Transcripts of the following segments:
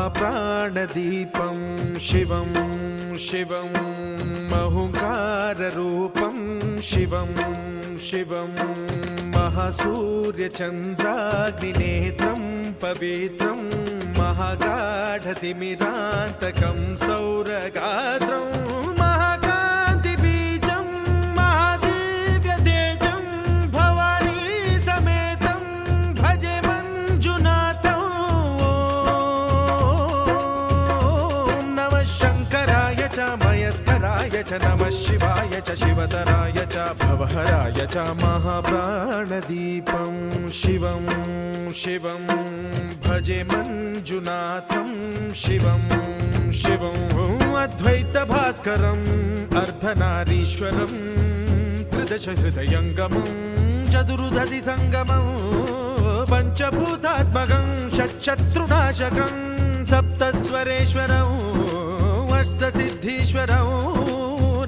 महाप्राणदीपं शिवं शिवं महुङ्काररूपं शिवं शिवं महासूर्यचन्द्राग्निनेत्रं पवित्रं महागाढतिमिरान्तकं सौरगात्रं महाकान्तिबीजं महादिव्यतेजं भवानी समेतं भजे मञ्जुनाथं। ॐ नमः शङ्कराय च मयस्कराय च नमः शिवाय च शिवतराय च भवहराय च महाप्राणदीपं शिवं शिवं भजे मञ्जुनाथं शिवं शिवं अद्वैतभास्करम् अर्धनारीश्वरं त्रिदशहृदयङ्गमं चतुर्दधिसङ्गमं पञ्चभूतात्मकं षट्शत्रुनाशकं सप्तस्वरेश्वरं अष्टसिद्धीश्वरं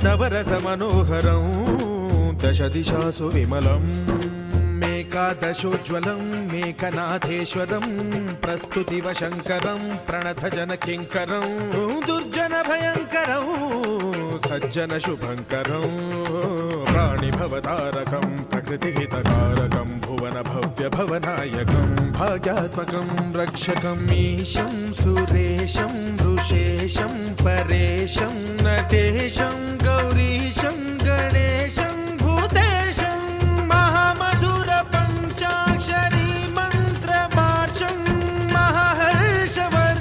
नवरसमनोहरं दशदिशासु विमलम् एकादशोज्ज्वलं मेघनाथेश्वरं प्रस्तुतिवशङ्करं प्रणतजनकिङ्करं दुर्जनभयङ्करं सज्जनशुभङ्करं प्राणिभवतारकं प्रकृतिहितकारकं भुवनभव्यभवनायकं भाग्यात्मकं रक्षकम् ईशं सुरेशं ऋषेशं परेशं नटेशं